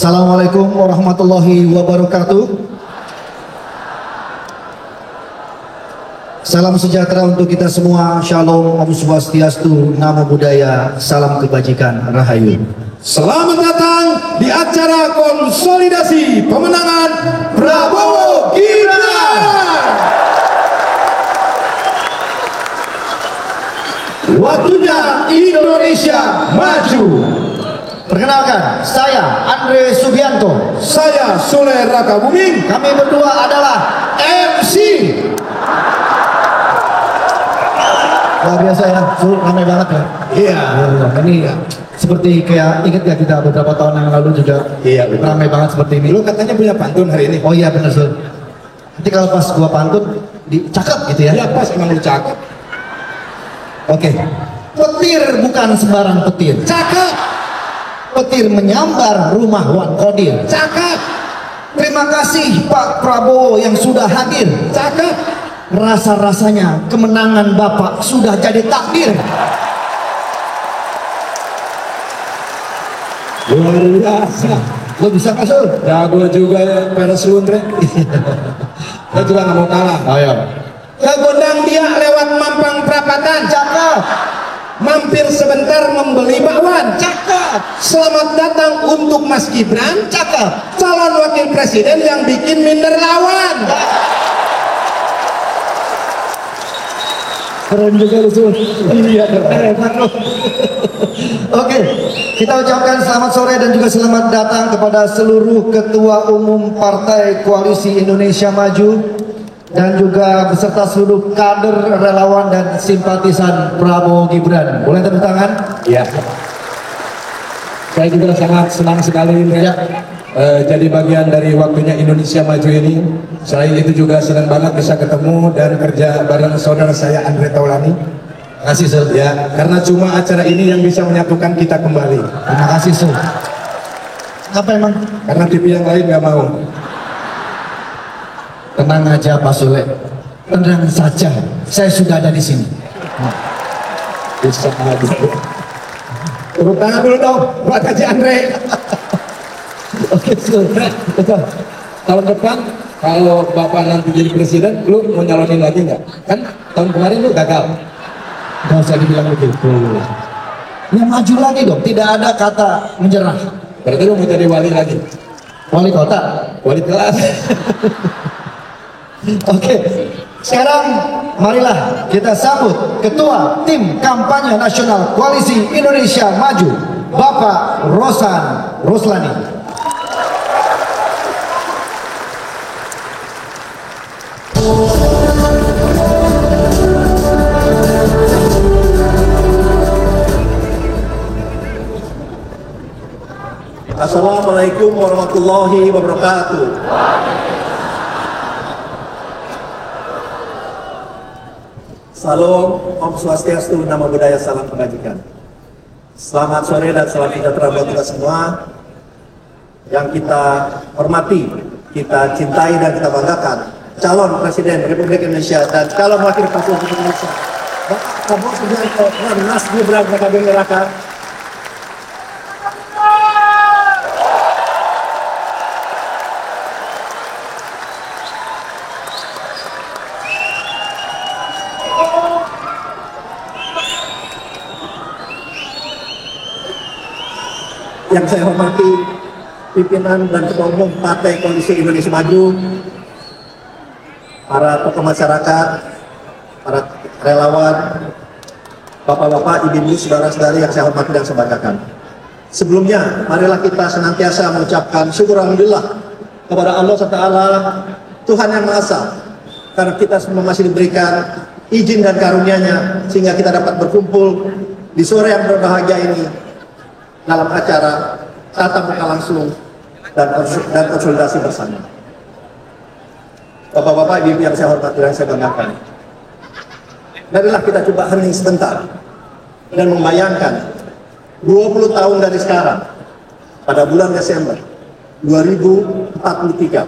Assalamualaikum warahmatullahi wabarakatuh. Salam sejahtera untuk kita semua. Shalom, Om Swastiastu, Namo Buddhaya, salam kebajikan, Rahayu. Selamat datang di acara konsolidasi pemenangan Prabowo Gibran. Waktunya Indonesia maju. Perkenalkan, saya Andre Subianto. Saya Soleh Raka Buming. Kami berdua adalah MC. luar biasa ya, ramai banget ya. Iya. Ini seperti kayak ingat gak kita beberapa tahun yang lalu juga ramai banget seperti ini. Lu katanya punya pantun hari ini. Oh iya benar Sul. Nanti kalau pas gua pantun dicakap gitu ya. Iya pas, emang lu cakep. Oke. Petir bukan sembarang petir. Cakep. Petir menyambar rumah Wan Kodir. Cakep. Terima kasih Pak Prabowo yang sudah hadir. Cakep. Rasa-rasanya kemenangan Bapak sudah jadi takdir. Luar biasa. Lo bisa nggak Sul? Jago juga ya, peres luntre. Saya juga nggak mau kalah. Ayo. Kegondang dia lewat Mampang Perapatan. Cakep. Mampir sebentar membeli bakwan. Cakep. Selamat datang untuk Mas Gibran, Cakep. calon wakil presiden yang bikin minder lawan. Keren juga lu Sul. Iya, Hebat lu. Oke, kita ucapkan selamat sore dan juga selamat datang kepada seluruh ketua umum Partai Koalisi Indonesia Maju dan juga beserta seluruh kader, relawan dan simpatisan Prabowo Gibran. Boleh tepuk tangan? Iya. Saya juga sangat senang sekali ya. Jadi bagian dari waktunya Indonesia Maju ini. Selain itu juga senang banget bisa ketemu dan kerja bareng saudara saya Andre Taulani. Terima kasih Sul. Ya, karena cuma acara ini yang bisa menyatukan kita kembali. Terima kasih Sul. Apa emang? Karena TV yang lain nggak mau. Tenang aja Pak Sule. Tenang saja. Saya sudah ada di sini. Bisa aja. Tepuk tangan dulu dong buat Haji Andre. Oke Sul. Betul. Tahun depan kalau Bapak nanti jadi presiden, lu mau nyalonin lagi nggak? Kan tahun kemarin lu gagal. Gak usah dibilang begitu. Ya maju lagi dong. Tidak ada kata menyerah. Berarti lu mau jadi wali lagi? Wali kota. Wali kelas. Oke. Sekarang marilah kita sambut Ketua Tim Kampanye Nasional Koalisi Indonesia Maju, Bapak Rosan Roslani. Assalamualaikum warahmatullahi wabarakatuh. Salam, Om Swastiastu, Namo Buddhaya, salam kebajikan. Selamat sore dan salam sejahtera buat kita semua yang kita hormati, kita cintai dan kita banggakan. Calon Presiden Republik Indonesia dan calon Wakil Presiden Republik Indonesia Bapak Prabowo Subianto dan Mas Gibran Rakabuming Raka. Yang saya hormati pimpinan dan ketua umum Partai Koalisi Indonesia Maju, para tokoh masyarakat, para relawan, bapak-bapak, ibu-ibu, saudara-saudari yang saya hormati dan saya banggakan. Sebelumnya, marilah kita senantiasa mengucapkan syukur alhamdulillah kepada Allah SWT, Tuhan yang Maha Esa, karena kita semua masih diberikan izin dan karunia-Nya sehingga kita dapat berkumpul di sore yang berbahagia ini dalam acara tatap muka langsung dan konsolidasi bersama. Bapak-bapak, ibu yang saya hormati dan saya banggakan, marilah kita coba hening sebentar dan membayangkan 20 tahun dari sekarang, pada bulan Desember 2043,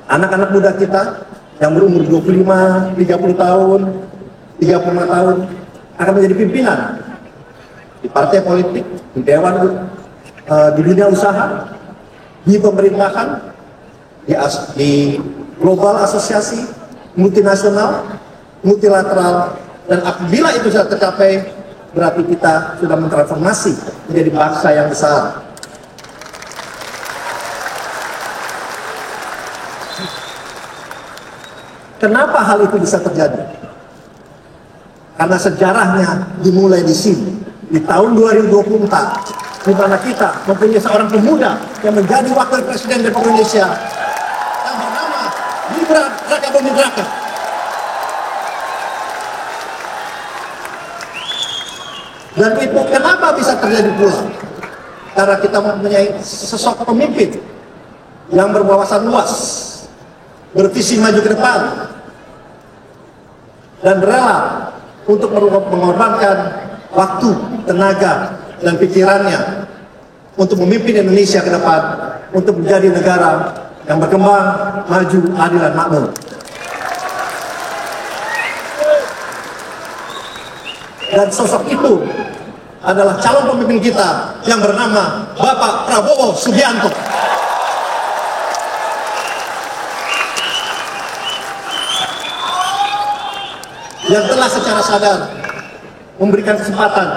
anak-anak muda kita yang berumur 25, 30 tahun, 35 tahun akan menjadi pimpinan di partai politik, di dewan di dunia usaha, di pemerintahan, di global asosiasi, multinasional, multilateral, dan apabila itu sudah tercapai, berarti kita sudah mentransformasi menjadi bangsa yang besar. Kenapa hal itu bisa terjadi? Karena sejarahnya dimulai di sini, di tahun 2024, di mana kita mempunyai seorang pemuda yang menjadi wakil presiden Republik Indonesia yang bernama Gibran Rakabuming Raka. Dan itu kenapa bisa terjadi pula? Karena kita mempunyai sosok pemimpin yang berwawasan luas, bervisi maju ke depan, dan rela untuk mengorbankan waktu, tenaga, dan pikirannya untuk memimpin Indonesia ke depan, untuk menjadi negara yang berkembang, maju, adil, dan makmur. Dan sosok itu adalah calon pemimpin kita yang bernama Bapak Prabowo Subianto. Yang telah secara sadar memberikan kesempatan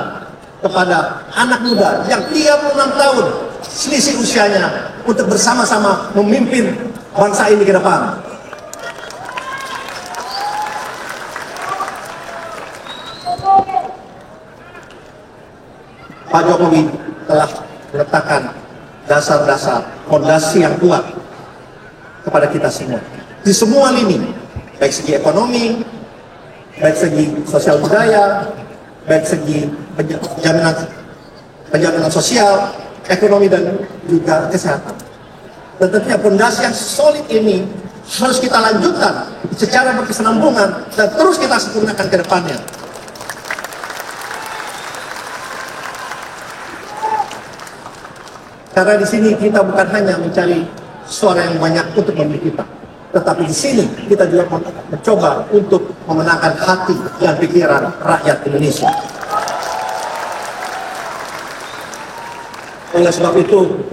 kepada anak muda yang 36 tahun selisih usianya untuk bersama-sama memimpin bangsa ini ke depan. Pak Jokowi telah meletakkan dasar-dasar fondasi yang kuat kepada kita semua di semua lini, baik segi ekonomi, baik segi sosial budaya, baik segi penjaminan sosial, ekonomi, dan juga kesehatan. Dan tentunya fondasi yang solid ini harus kita lanjutkan secara berkesinambungan dan terus kita sempurnakan ke depannya. Karena di sini kita bukan hanya mencari suara yang banyak untuk memilih kita, tetapi di sini kita juga mencoba untuk memenangkan hati dan pikiran rakyat Indonesia. Oleh sebab itu,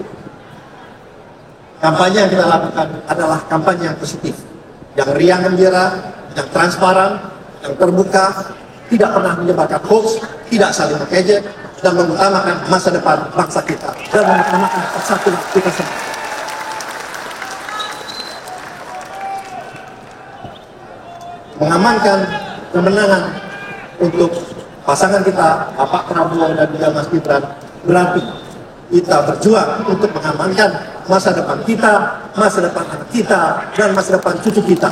kampanye yang kita lakukan adalah kampanye yang positif, yang riang gembira, yang transparan, yang terbuka, tidak pernah menyebarkan hoax, tidak saling mengejek, dan mengutamakan masa depan bangsa kita dan mengutamakan persatuan kita semua. Mengamankan kemenangan untuk pasangan kita, Bapak Prabowo dan juga Mas Gibran, berarti kita berjuang untuk mengamankan masa depan kita, masa depan anak kita, dan masa depan cucu kita.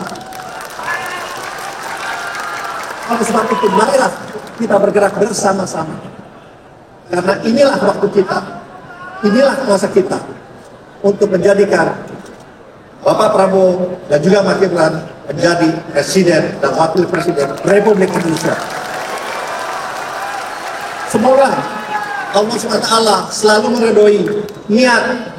Oleh sebab itu, marilah kita bergerak bersama-sama. Karena inilah waktu kita, inilah masa kita untuk menjadikan Bapak Prabowo dan juga Mas Gibran menjadi presiden dan wakil presiden Republik Indonesia. Semoga Allah SWT selalu meridhoi niat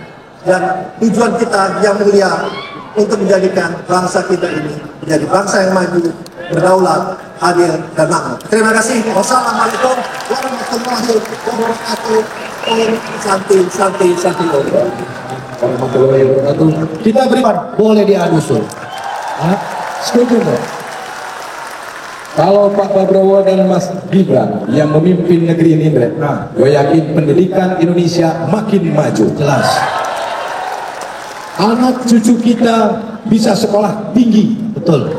dan tujuan kita yang mulia untuk menjadikan bangsa kita ini menjadi bangsa yang maju, berdaulat, adil, dan makmur. Terima kasih. Wassalamualaikum warahmatullahi wabarakatuh. Santai. Warahmatullahi wabarakatuh. Kita beri boleh diadu Sul. Setuju nggak? Kalau Pak Prabowo dan Mas Gibran yang memimpin negeri ini, gue yakin pendidikan Indonesia makin maju. Jelas. Anak cucu kita bisa sekolah tinggi. Betul.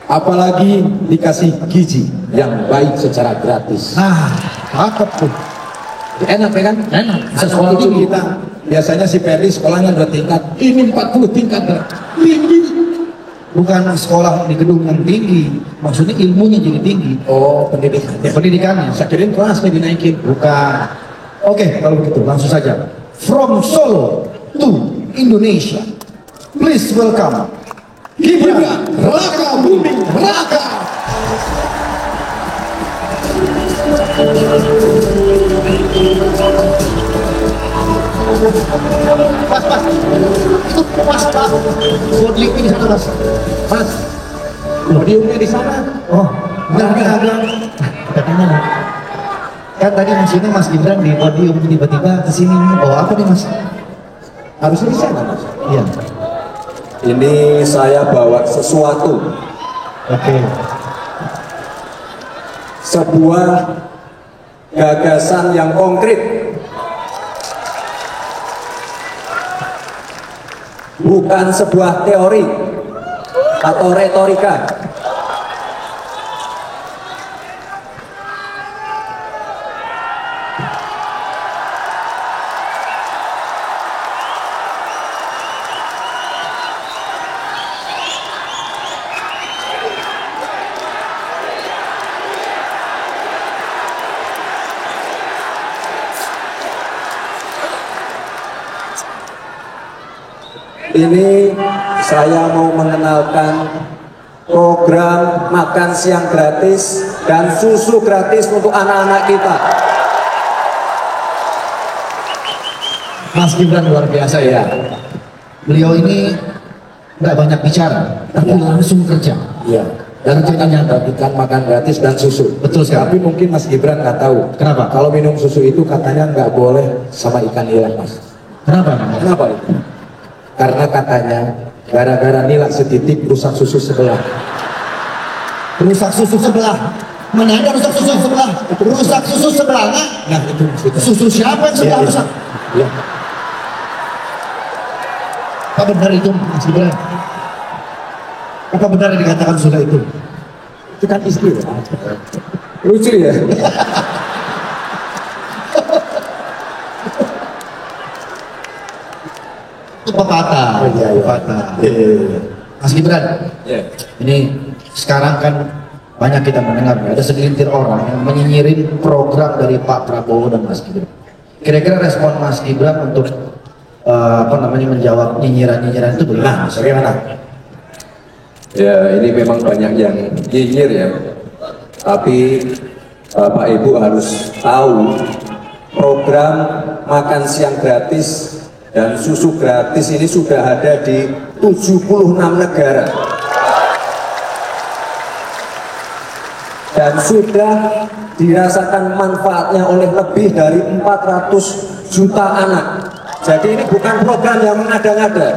Apalagi dikasih gizi yang baik secara gratis. Nah, cakep tuh. Enak ya kan? Enak. Bisa sekolah tinggi kita. Biasanya si Perdi sekolahnya 2 tingkat, ini 40 tingkat tinggi. Bukan sekolah di gedung yang tinggi, maksudnya ilmunya jadi tinggi. Oh, pendidikannya. Pendidikannya. Saya kirain kelasnya dinaikin. Bukan. Oke, kalau begitu langsung saja. From Solo to Indonesia, please welcome Gibran Rakabuming Raka. Pas, buat link ini satu mas. Mas, podiumnya di sana. Oh, enggak. Katanya Kan tadi musimnya Mas Gibran di podium, tiba-tiba kesini bawa apa nih Mas? Harusnya di sana, Mas. Iya. Ini saya bawa sesuatu, Oke. sebuah gagasan yang konkret, bukan sebuah teori atau retorika. Ini saya mau mengenalkan program makan siang gratis dan susu gratis untuk anak-anak kita. Mas Gibran luar biasa ya. Beliau ini nggak banyak bicara, tapi langsung kerja. Iya. Dan kita bagikan makan gratis dan susu. Betul sekali. Tapi mungkin Mas Gibran nggak tahu. Kenapa? Kalau minum susu itu katanya nggak boleh sama ikan nila, Mas. Kenapa? Kenapa itu? Karena katanya gara-gara nila setitik rusak susu sebelah. Rusak susu sebelah. Mana ada rusak susu sebelah? Rusak susu sebelahnya. Nah itu maksudnya. Susu siapa yang sebelah rusak? Iya. Apa benar itu Mas Gibran? Apa benar yang dikatakan sudah itu? Itu kan istri. Lucu ya. Itu pepatah. Iya. Pepatah. Mas Gibran, Iya. ini sekarang kan banyak kita mendengar ada segelintir orang yang menyinyirin program dari Pak Prabowo dan Mas Gibran. Kira-kira respon Mas Gibran untuk menjawab nyinyiran-nyinyiran itu bagaimana? Bagaimana? Ya ini memang banyak yang nyinyir ya. Tapi Bapak Ibu harus tahu program makan siang gratis dan susu gratis ini sudah ada di 76 negara. Dan sudah dirasakan manfaatnya oleh lebih dari 400 juta anak. Jadi ini bukan program yang mengada-ngada.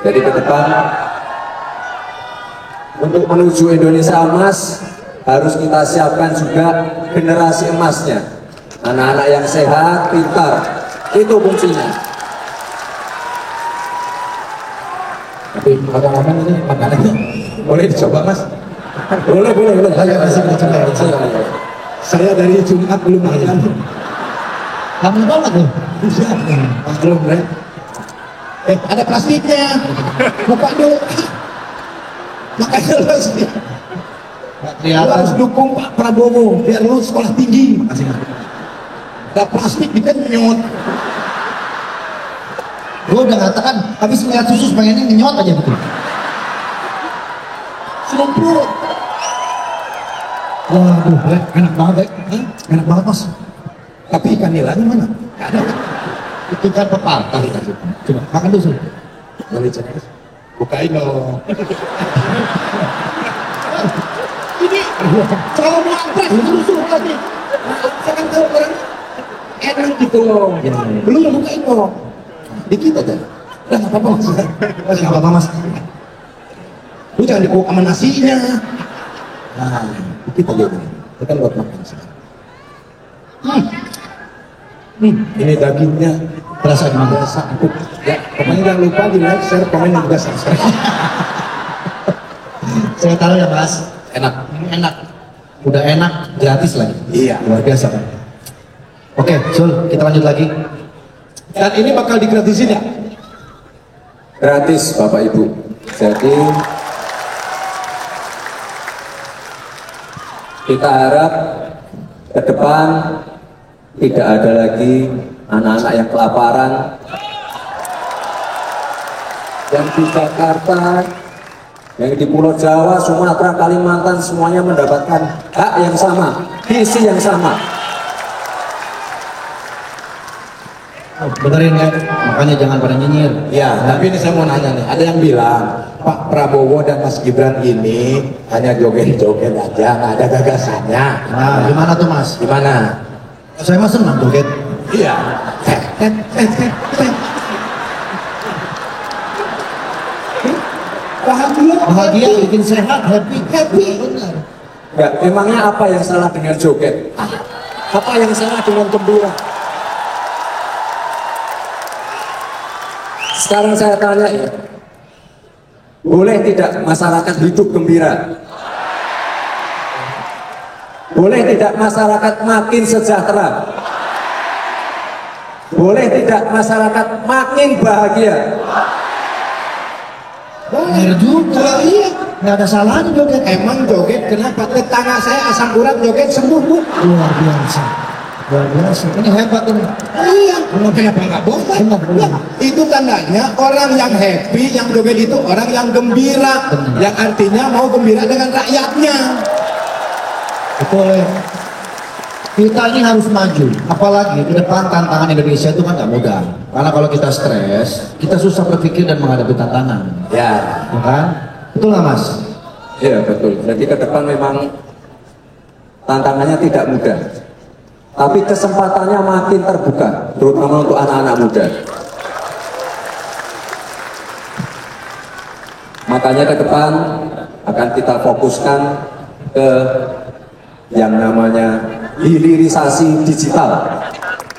Jadi ke depan untuk menuju Indonesia emas harus kita siapkan juga generasi emasnya. Anak-anak yang sehat, pintar, itu kuncinya. Tapi makan-makan ini makanannya boleh dicoba Mas? Boleh. Ayo, masih dicoba. Saya dari Jumat belum makan. Lama banget loh. Belum, Bre. Ada plastiknya. Buka dulu. Makanya lu harus, Kelihatan. harus dukung Pak Prabowo biar lu sekolah tinggi. Gak plastik dikenyot. Gue udah katakan habis ngeliat susu pengennya ngenyot aja gitu. Selumpur. Waduh, enak banget, enak banget Mas. Tapi ikan nilainya mana? Gak ada. Itu kan pepatah tadi. Coba makan dulu. Sul. Boleh cek. Bukain dong. Ini kalau mau angkat susu lagi. Saya kan tahu orang enak gitu loh. Ya. Belum bukain dong. Dikit aja. Udah gak apa-apa Mas. Mas nggak apa-apa Mas. Lu jangan dikok sama nasinya. Nah, dikit aja. Itu kan buat makan sekarang. Ini dagingnya Berasa gimana? berasa empuk. Ya, pokoknya jangan lupa di like, share, komen, dan juga subscribe. Saya tahu ya Mas. Enak. Ini enak. Udah enak, gratis lagi. Iya. Luar biasa kan. Oke, Sul, kita lanjut lagi. Dan ini bakal digratisin ya? Gratis Bapak Ibu. Jadi kita harap ke depan tidak ada lagi anak-anak yang kelaparan, yang di Jakarta, yang di Pulau Jawa, Sumatera, Kalimantan semuanya mendapatkan hak yang sama, visi yang sama. Oh, benerin kan? Makanya jangan pada nyinyir. Ya, tapi ini saya mau nanya nih, ada yang bilang Pak Prabowo dan Mas Gibran ini hanya joget-joget aja, nggak ada gagasannya. Nah, gimana tuh Mas? Gimana? Saya mah senang joget. Iya. Bahagia, bikin sehat, happy. Benar. Enggak, emangnya apa yang salah dengan joget? Apa yang salah dengan gembira? Sekarang saya tanya ya, boleh tidak masyarakat hidup gembira? Boleh tidak masyarakat makin sejahtera? Boleh tidak masyarakat makin bahagia? Benar juga, iya. Nggak ada salahnya joget. Emang joget kenapa? Tetangga saya asam urat joget sembuh bu. Luar biasa. Luar biasa. Ini hebat ini. Iya, kenapa nggak boleh? Benar, benar. Nah, itu tandanya orang yang happy, yang joget itu orang yang gembira, Benar. yang artinya mau gembira dengan rakyatnya. Betul ya. Kita ini harus maju, apalagi ke depan tantangan Indonesia itu kan nggak mudah. Karena kalau kita stres, kita susah berpikir dan menghadapi tantangan, Ya, ya kan? Betul nggak Mas? iya betul. Jadi ke depan memang tantangannya tidak mudah, tapi kesempatannya makin terbuka, terutama untuk anak-anak muda. Makanya ke depan akan kita fokuskan ke yang namanya hilirisasi digital.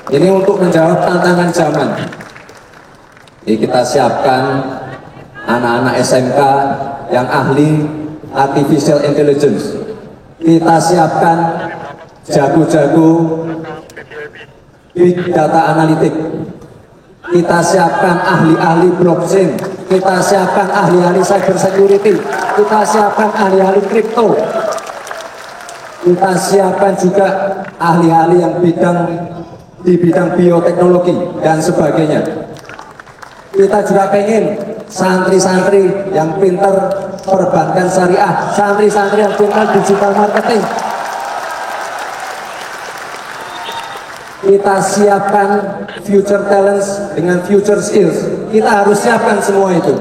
Ini untuk menjawab tantangan zaman. Jadi kita siapkan anak-anak SMK yang ahli artificial intelligence. Kita siapkan jago-jago big data analitik. Kita siapkan ahli-ahli blockchain. Kita siapkan ahli-ahli cyber security. Kita siapkan ahli-ahli kripto. Kita siapkan juga ahli-ahli yang di bidang bioteknologi dan sebagainya. Kita juga pengen santri-santri yang pintar perbankan syariah, santri-santri yang pintar digital marketing. Kita siapkan future talents dengan future skills. Kita harus siapkan semua itu.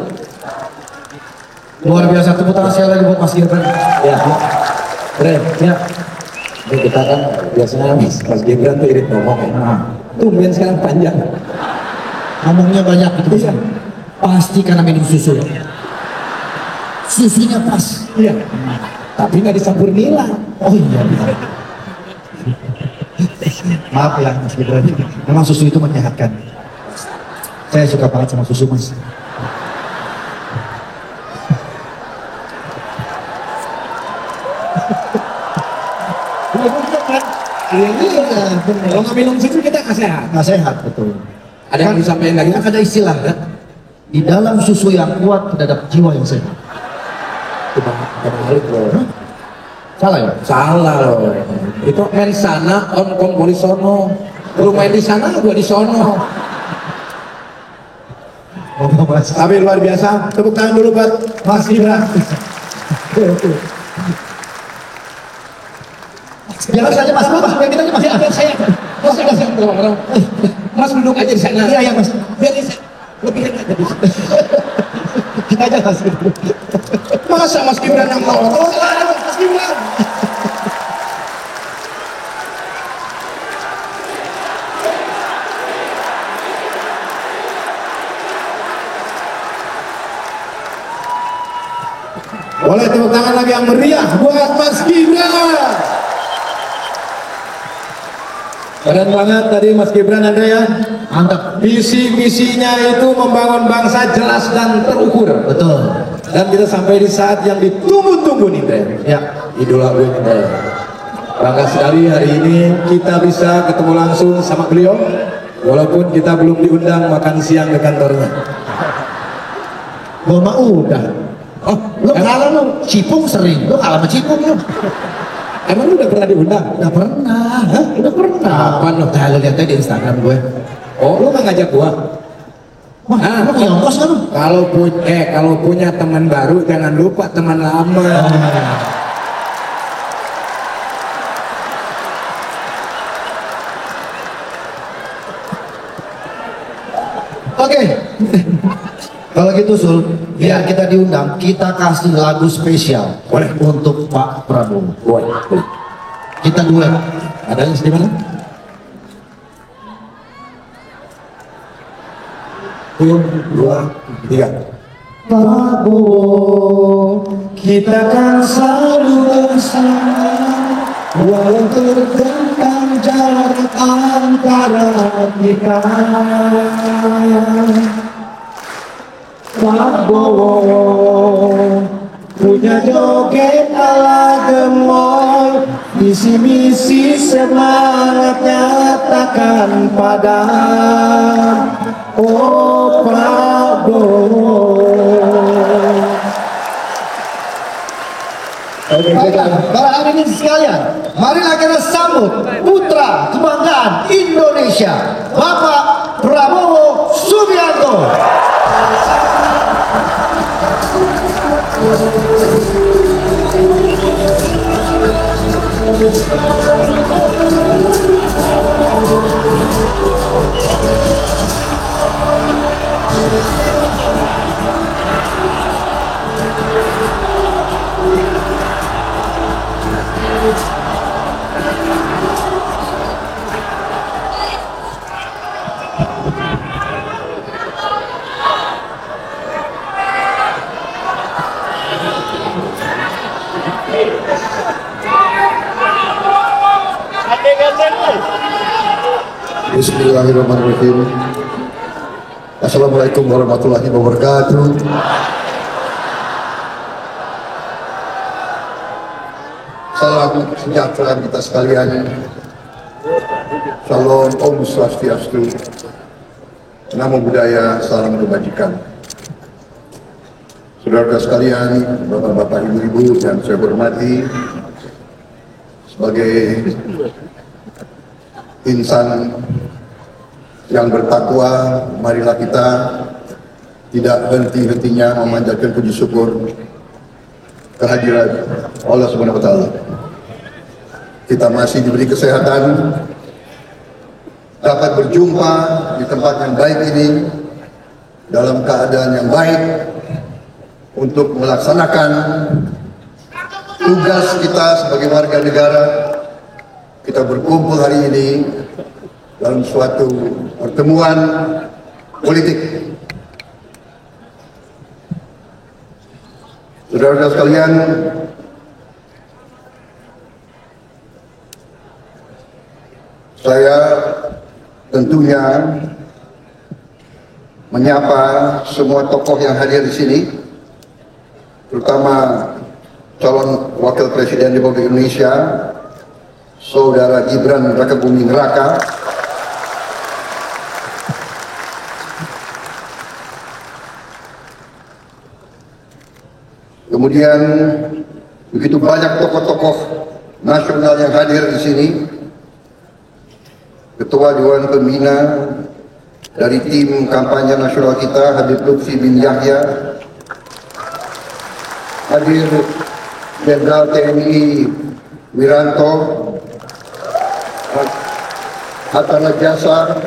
Luar biasa, tepuk tangan sekali lagi buat Mas Gibran. Ya, Keren, ya. ini kita kan biasanya Mas Gibran tuh irit ngomong ya. Nah, Tumben sekarang panjang. ngomongnya banyak gitu. Pasti karena minum susu. Susunya pas. Iya. Tapi nggak dicampur nila. Oh iya. Maaf ya Mas Gibran. Memang susu itu menyehatkan. Saya suka banget sama susu Mas. Iya, benar. Kalau nggak minum susu kita nggak sehat. Nggak sehat, betul. Ada yang disampaikan lagi? Kan ada istilah kan? Di dalam susu yang kuat terhadap jiwa yang sehat. Kebalik loh. Salah ya? Salah loh. Itu main sana on kompori sono. Lu main di sana, gua di sono. Oh, Mas. Tapi luar biasa. Tepuk tangan dulu buat Mas Gibran. Jangan saja Mas, biar kita aja Mas. Ya, saya. Mas duduk aja di sana. Iya, iya Mas. Biar saya lebih enak jadi. Kita aja Mas. Masa Mas Gibran yang mau? Mas Gibran. Boleh tepuk tangan lagi yang meriah buat Mas Gibran. Keren banget tadi Mas Gibran ada ya. Mantap. Visi misinya itu membangun bangsa jelas dan terukur. Betul. Dan kita sampai di saat yang ditunggu-tunggu nih Teh. Ya. Idola gue nih Teh. Bangga sekali hari ini kita bisa ketemu langsung sama beliau. Walaupun kita belum diundang makan siang ke kantornya. Gua mah udah. Oh, Lu kalah lu. Cipung sering. Lu kalah sama Cipung lu. emang lu udah pernah diundang? Udah pernah. Hah? Udah pernah. Kapan lu? Nah, lu lihat aja di Instagram gue. Oh, lu nggak ngajak gua? Wah, lu punya ongkos kan lu? Kalau punya teman baru jangan lupa teman lama. Oke. Kalau gitu Sul, biar kita diundang, kita kasih lagu spesial untuk Pak Prabowo. Kita duet. Ada yang di mana? Satu, dua, tiga. Prabowo, kita kan selalu bersama, walau terbentang jarak antara kita. Prabowo punya joget ala gemoy, misi-misi semangatnya takkan padam. Oh Prabowo. Para hadirin sekalian, marilah kita sambut putra kebanggaan Indonesia, Bapak Prabowo Subianto. Bismillahirrahmanirrahim. Assalamualaikum warahmatullahi wabarakatuh. Salam sejahtera kita sekalian. Shalom, Om Swastiastu. Namo Buddhaya, salam kebajikan. Saudara sekalian, bapak-bapak, ibu-ibu yang saya hormati, sebagai insan yang bertakwa, marilah kita tidak henti-hentinya memanjatkan puji syukur kehadiran Allah Subhanahu wa taala. Kita masih diberi kesehatan, dapat berjumpa di tempat yang baik ini dalam keadaan yang baik untuk melaksanakan tugas kita sebagai warga negara. Kita berkumpul hari ini dalam suatu pertemuan politik. Saudara-saudara sekalian, saya tentunya menyapa semua tokoh yang hadir di sini, terutama calon wakil presiden Republik Indonesia, Saudara Gibran Rakabuming Raka, kemudian begitu banyak tokoh-tokoh nasional yang hadir di sini, Ketua Dewan Pembina dari tim kampanye nasional kita, Habib Lutfi bin Yahya, hadir Jenderal TNI Wiranto, Hatta Najasa,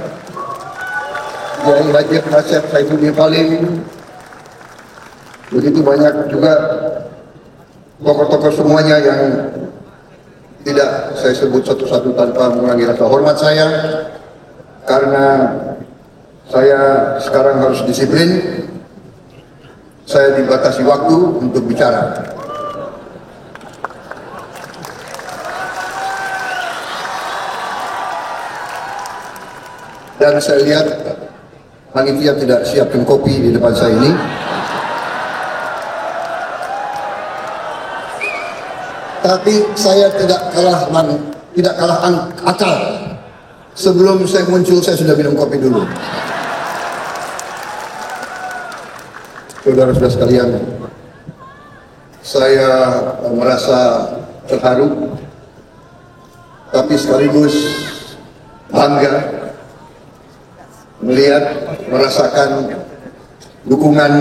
Kiai Haji Asep Saifuddin Salim, begitu banyak juga tokoh-tokoh semuanya yang tidak saya sebut satu-satu tanpa mengurangi rasa hormat saya, karena saya sekarang harus disiplin, saya dibatasi waktu untuk bicara. Dan saya lihat panitia tidak siapkan kopi di depan saya ini. Tapi saya tidak kalah akal. Sebelum saya muncul, saya sudah minum kopi dulu. Saudara-saudara sekalian, saya merasa terharu, tapi sekaligus bangga melihat, merasakan dukungan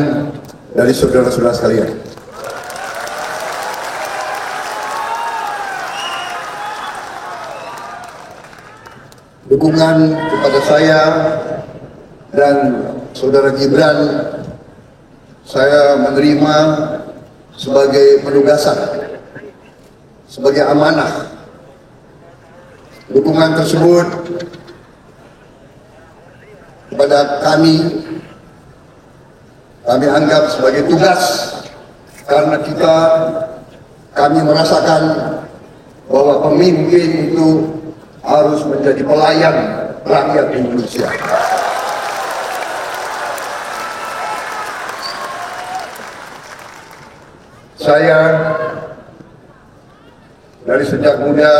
dari saudara-saudara sekalian. Dukungan kepada saya dan Saudara Gibran saya menerima sebagai penugasan, sebagai amanah. Dukungan tersebut kepada kami anggap sebagai tugas karena kami merasakan bahwa pemimpin itu harus menjadi pelayan rakyat Indonesia. Saya dari sejak muda,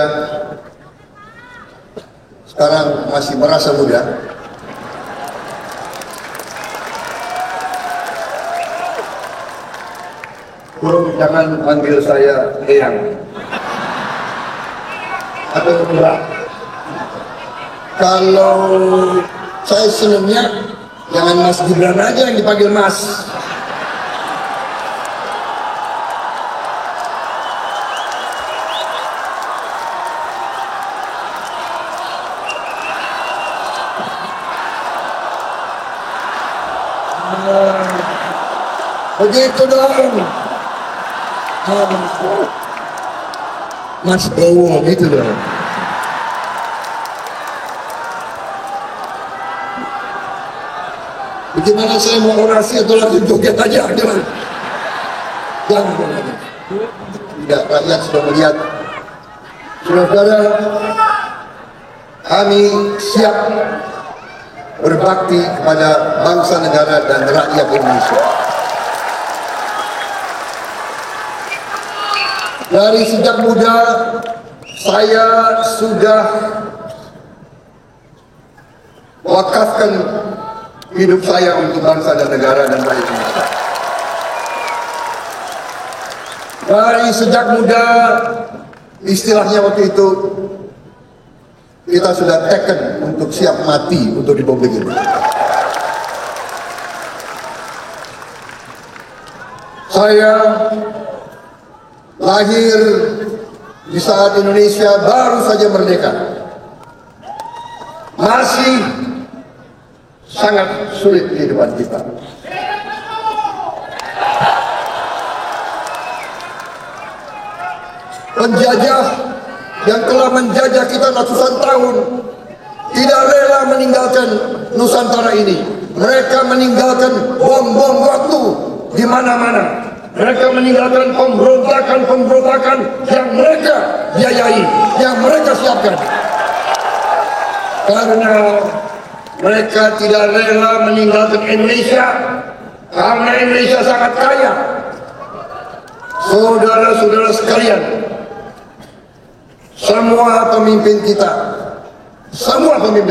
sekarang masih merasa muda, jangan panggil saya Eyang atau Mbak. Kalau saya senangnya jangan Mas Gibran aja yang dipanggil Mas. Begitu dong. Mas Bowo gitu dong. Bagaimana saya mau orasi atau langsung joget aja? Jangan. Tidak, rakyat sudah melihat. Saudara, kami siap berbakti kepada bangsa, negara, dan rakyat Indonesia. Dari sejak muda saya sudah wakafkan hidup saya untuk bangsa dan negara dan rakyat Indonesia. Dari sejak muda, istilahnya waktu itu, kita sudah taken untuk siap mati untuk republik ini. Saya lahir di saat Indonesia baru saja merdeka. Masih sangat sulit kehidupan kita. Penjajah yang telah menjajah kita ratusan tahun tidak rela meninggalkan Nusantara ini. Mereka meninggalkan bom-bom waktu di mana-mana. Mereka meninggalkan pemberontakan yang mereka biayai, yang mereka siapkan. Karena mereka tidak rela meninggalkan Indonesia, karena Indonesia sangat kaya. Saudara-saudara sekalian, semua pemimpin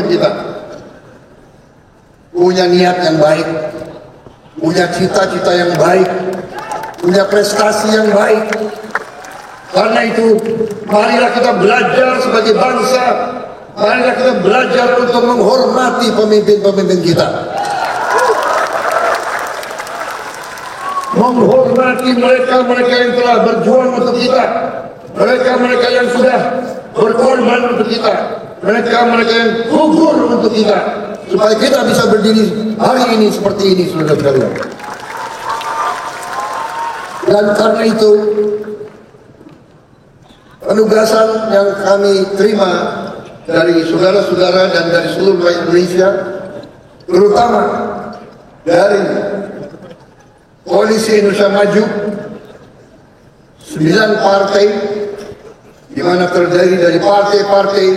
kita punya niat yang baik, punya cita-cita yang baik, punya prestasi yang baik. Karena itu, marilah kita belajar sebagai bangsa, marilah kita belajar untuk menghormati pemimpin-pemimpin kita, menghormati mereka-mereka yang telah berjuang untuk kita, mereka-mereka yang sudah berkorban untuk kita, mereka-mereka yang gugur untuk kita, supaya kita bisa berdiri hari ini seperti ini, saudara-saudara. Dan karena itu, penugasan yang kami terima dari saudara-saudara dan dari seluruh rakyat Indonesia, terutama dari Koalisi Indonesia Maju, 9 partai, di mana terdiri dari partai-partai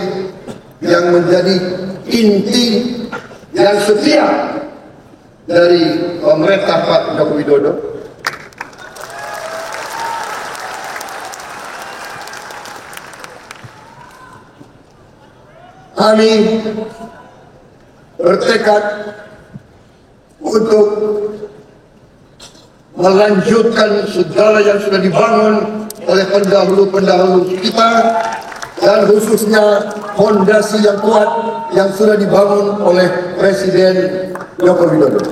yang menjadi inti yang setia dari pemerintah Pak Joko Widodo. Kami bertekad untuk melanjutkan segala yang sudah dibangun oleh pendahulu-pendahulu kita, dan khususnya fondasi yang kuat yang sudah dibangun oleh Presiden Joko Widodo.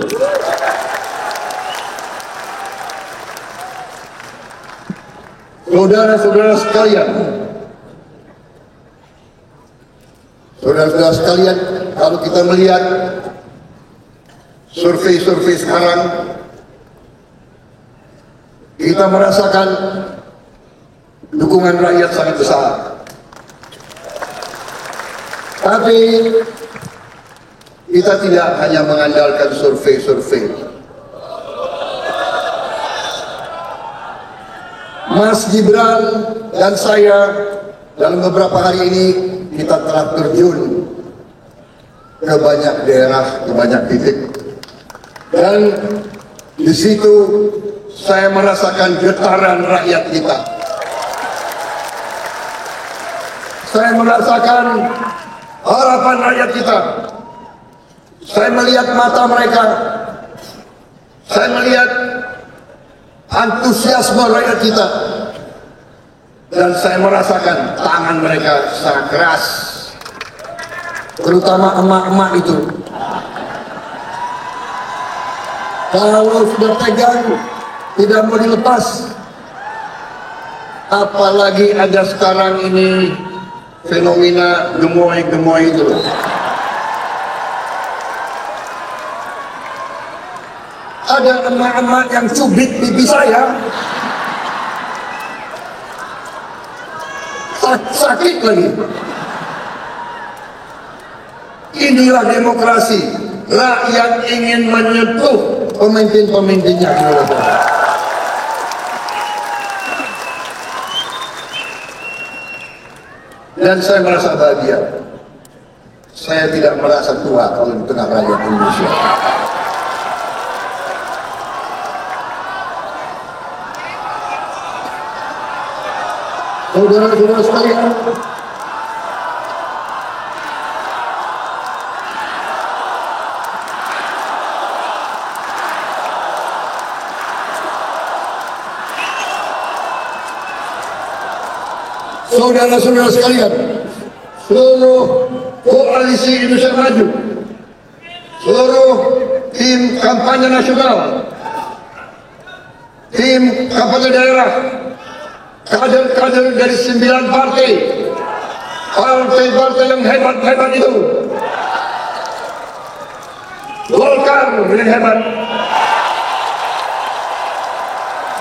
Saudara-saudara sekalian, kalau kita melihat survei-survei sekarang kita merasakan dukungan rakyat sangat besar. Tapi kita tidak hanya mengandalkan survei-survei. Mas Gibran dan saya dalam beberapa hari ini kita telah terjun ke banyak daerah, ke banyak titik. Dan di situ saya merasakan getaran rakyat kita. Saya merasakan harapan rakyat kita. Saya melihat mata mereka. Saya melihat antusiasme rakyat kita. Dan saya merasakan tangan mereka sangat keras. Terutama emak-emak itu. Kalau sudah pegang, tidak mau dilepas. Apalagi ada sekarang ini fenomena gemoy-gemoy itu. Ada emak-emak yang cubit pipi saya. Sakit lagi. Inilah demokrasi. Rakyat ingin menyentuh pemimpin-pemimpinnya. Dan saya merasa bahagia. Saya tidak merasa tua kalau di tengah rakyat Indonesia. Saudara-saudara sekalian, saudara-saudara sekalian, seluruh koalisi Indonesia Maju, seluruh tim kampanye nasional, tim kampanye daerah, kader-kader dari 9 partai yang hebat-hebat itu, Golkar yang hebat,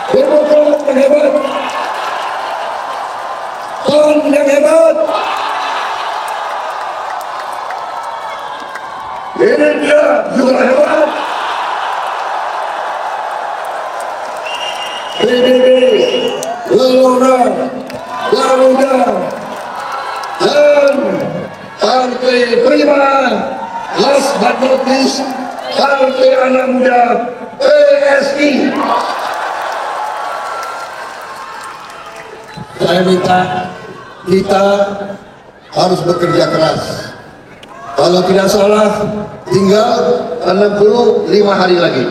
Demokrat yang hebat, PAN yang hebat, Gerindra juga hebat, PBB, Gelora, Garuda, dan Partai Prima, last but not least, Partai Anak Muda, PSI. Saya minta kita harus bekerja keras. Kalau tidak salah, tinggal 65 hari lagi.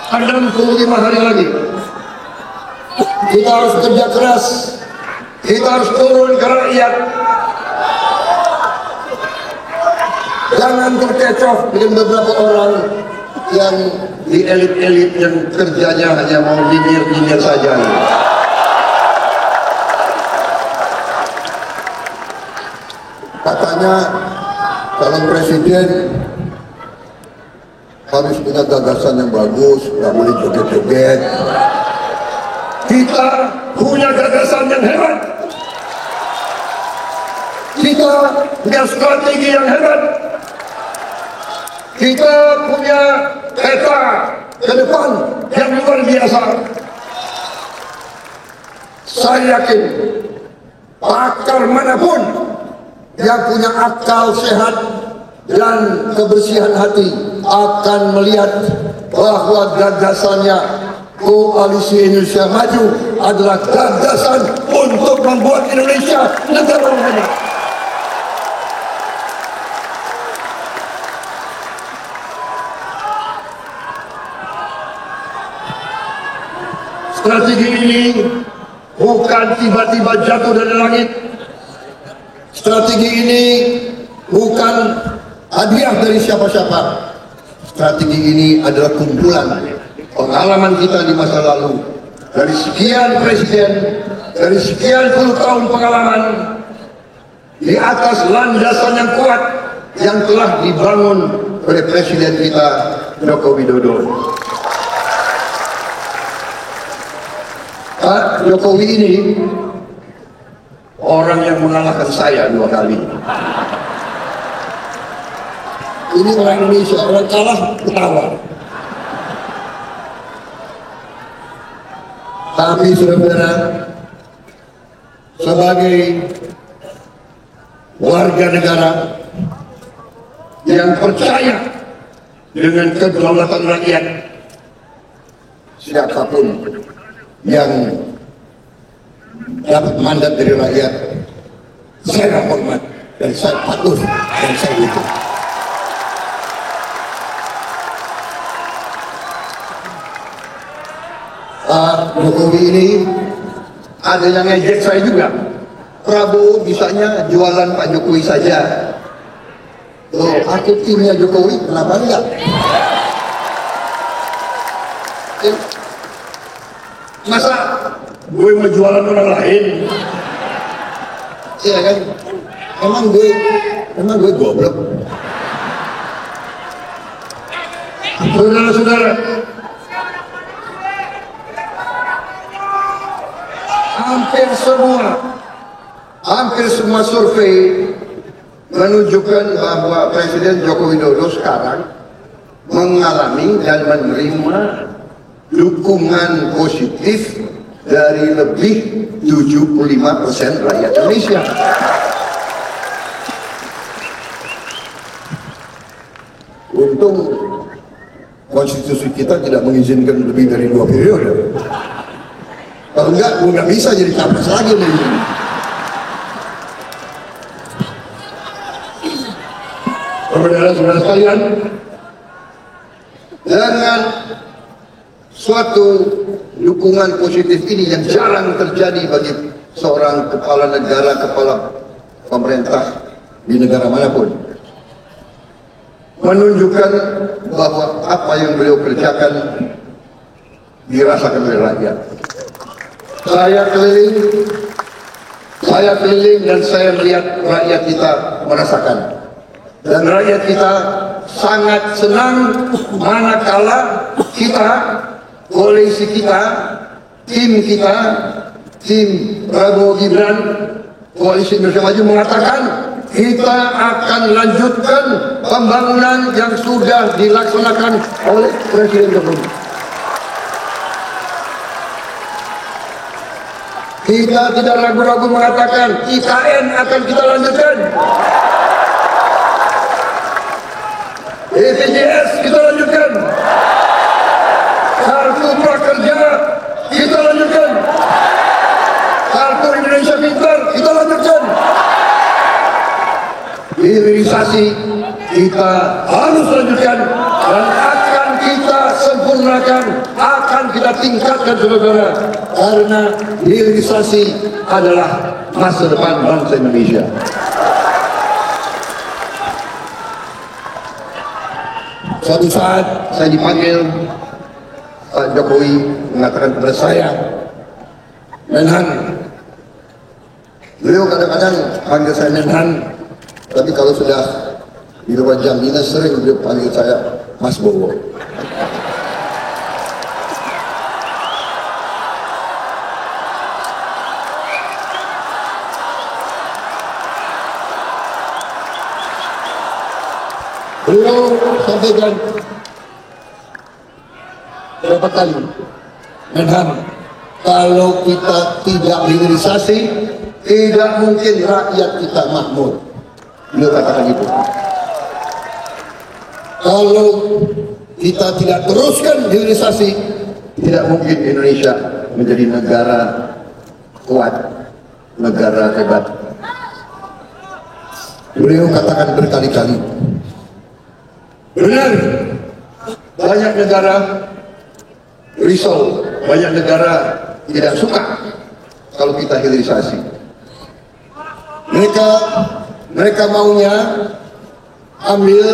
65 hari lagi. Kita harus kerja keras. Kita harus turun ke rakyat. Jangan terkecoh dengan beberapa orang yang di elit-elit yang kerjanya hanya mau nyinyir saja. Katanya calon presiden harus punya gagasan yang bagus, nggak boleh joget-joget. Kita punya gagasan yang hebat. Kita punya strategi yang hebat. Kita punya peta ke depan yang luar biasa. Saya yakin pakar manapun yang punya akal sehat dan kebersihan hati akan melihat bahwa gagasannya Koalisi Indonesia Maju adalah gagasan untuk membuat Indonesia negara maju. Strategi ini bukan tiba-tiba jatuh dari langit. Strategi ini bukan hadiah dari siapa-siapa. Strategi ini adalah kumpulan pengalaman kita di masa lalu. Dari sekian presiden, dari sekian puluh tahun pengalaman, di atas landasan yang kuat yang telah dibangun oleh Presiden kita Joko Widodo. Pak Jokowi ini orang yang mengalahkan saya 2 kali. Ini orang Indonesia, orang kalah ketawa. Tapi saudara, sebagai warga negara yang percaya dengan kedaulatan rakyat, siapapun yang dapat mandat dari rakyat, saya hormat dan saya patuh dan saya dukung. Pak Jokowi ini ada yang ngejek saya juga. Prabowo bisanya jualan Pak Jokowi saja. Loh, aku timnya Jokowi, kenapa enggak? Masa gue mau jualan orang lain? Iya kan? Emang gue goblok. Saudara-saudara, hampir semua survei menunjukkan bahwa Presiden Joko Widodo sekarang mengalami dan menerima dukungan positif dari lebih 75% rakyat Indonesia. Untung konstitusi kita tidak mengizinkan lebih dari 2 periode. Kalau enggak, gue nggak bisa jadi capres lagi nih. Saudara-saudara sekalian, dengan suatu dukungan positif ini yang jarang terjadi bagi seorang kepala negara, kepala pemerintah di negara manapun, menunjukkan bahwa apa yang beliau kerjakan dirasakan oleh rakyat. Saya keliling dan saya melihat rakyat kita merasakan, dan rakyat kita sangat senang manakala kita, koalisi kita, tim Prabowo Gibran, Koalisi Indonesia Maju mengatakan kita akan lanjutkan pembangunan yang sudah dilaksanakan oleh Presiden Jokowi. Kita tidak ragu-ragu mengatakan IKN akan kita lanjutkan, BPJS kita lanjutkan, Kartu Prakerja kita lanjutkan, Kartu Indonesia Pintar kita lanjutkan, hilirisasi kita harus lanjutkan dan akan kita sempurnakan, akan kita tingkatkan saudara, karena hilirisasi adalah masa depan bangsa Indonesia. Suatu saat saya dipanggil, Pak Jokowi mengatakan kepada saya, Menhan. Beliau kadang-kadang panggil saya Menhan, tapi kalau sudah di luar jam dinas sering beliau panggil saya Mas Bowo. Beliau sampaikan berapa kali, Menhan, kalau kita tidak hilirisasi, tidak mungkin rakyat kita makmur. Beliau katakan itu. Kalau kita tidak teruskan hilirisasi, tidak mungkin Indonesia menjadi negara kuat, negara hebat. Beliau katakan berkali-kali, benar, banyak negara risau, banyak negara tidak suka kalau kita hilirisasi. Mereka maunya ambil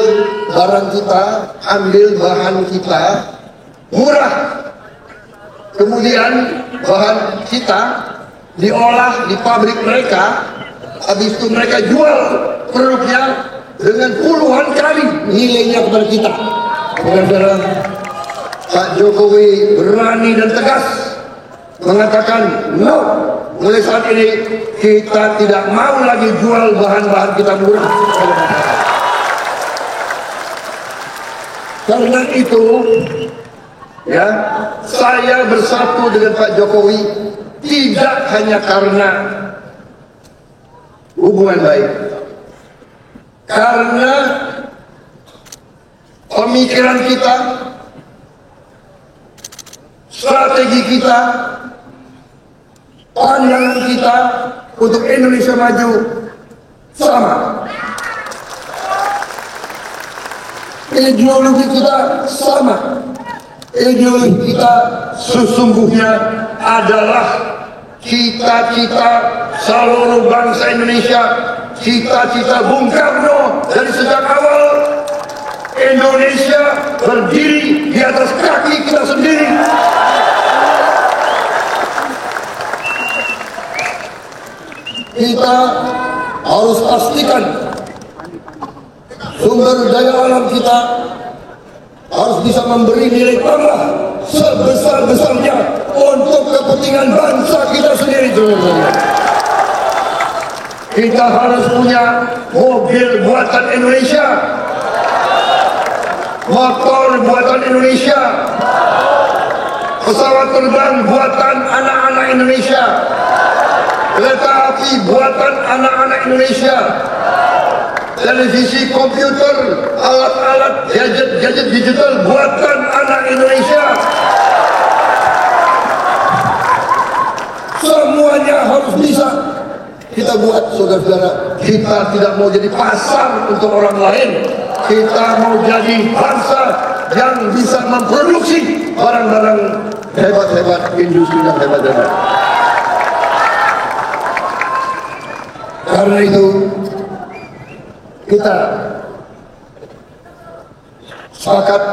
barang kita, ambil bahan kita murah, kemudian bahan kita diolah di pabrik mereka, habis itu mereka jual produknya dengan puluhan kali nilainya kepada kita. Saudara-saudara, Pak Jokowi berani dan tegas mengatakan, no, mulai saat ini kita tidak mau lagi jual bahan-bahan kita murah. Karena itu, ya, saya bersatu dengan Pak Jokowi tidak hanya karena hubungan baik, karena pemikiran kita, strategi kita, pandangan kita untuk Indonesia maju sama. Ideologi kita sama. Ideologi kita sesungguhnya adalah cita-cita seluruh bangsa Indonesia, cita-cita Bung Karno dari sejak awal. Indonesia berdiri di atas kaki kita sendiri. Kita harus pastikan sumber daya alam kita harus bisa memberi nilai tambah sebesar-besarnya untuk kepentingan bangsa kita sendiri. Kita harus punya mobil buatan Indonesia, motor buatan Indonesia, pesawat terbang buatan anak-anak Indonesia, kereta api buatan anak-anak Indonesia, televisi, komputer, alat-alat, gadget digital buatan anak Indonesia. Semuanya harus bisa kita buat, saudara-saudara. Kita tidak mau jadi pasar untuk orang lain. Kita mau jadi bangsa yang bisa memproduksi barang-barang hebat-hebat, industri yang hebat-hebat. Karena itu kita sepakat,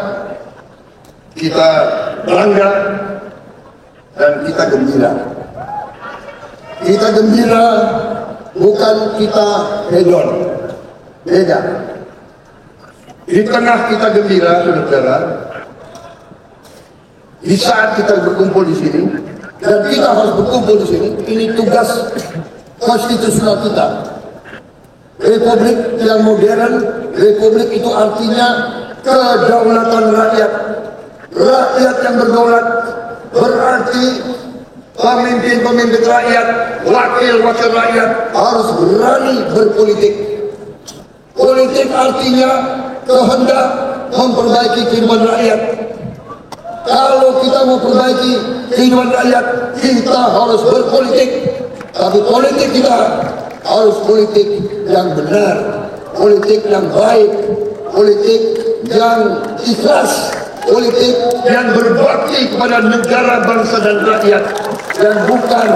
kita bangga, dan kita gembira. Kita gembira bukan kita hedon, beda. Di tengah kita gembira, saudara-saudara, di saat kita berkumpul di sini, dan kita harus berkumpul di sini, ini tugas konstitusional kita. Republik yang modern, republik itu artinya kedaulatan rakyat. Rakyat yang berdaulat berarti pemimpin-pemimpin rakyat, wakil-wakil rakyat harus berani berpolitik. Politik artinya kehendak memperbaiki kehidupan rakyat. Kalau kita mau perbaiki kehidupan rakyat, kita harus berpolitik. Tapi politik kita harus politik yang benar, politik yang baik, politik yang ikhlas, politik yang berbakti kepada negara, bangsa, dan rakyat, dan bukan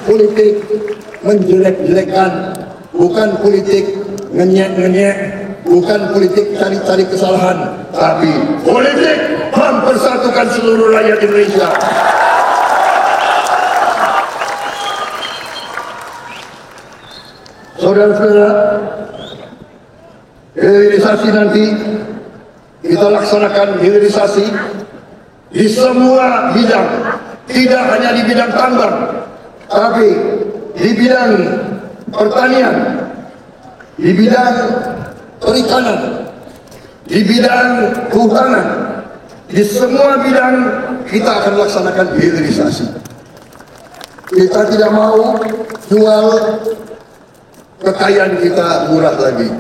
politik menjelek-jelekan, bukan politik ngenyek-ngenyek, bukan politik cari-cari kesalahan, tapi politik mempersatukan seluruh rakyat Indonesia. Saudara-saudara, hilirisasi nanti kita laksanakan hilirisasi di semua bidang, tidak hanya di bidang tambang, tapi di bidang pertanian, di bidang perikanan, di bidang kehutanan, di semua bidang kita akan laksanakan hilirisasi. Kita tidak mau jual kekayaan kita murah lagi.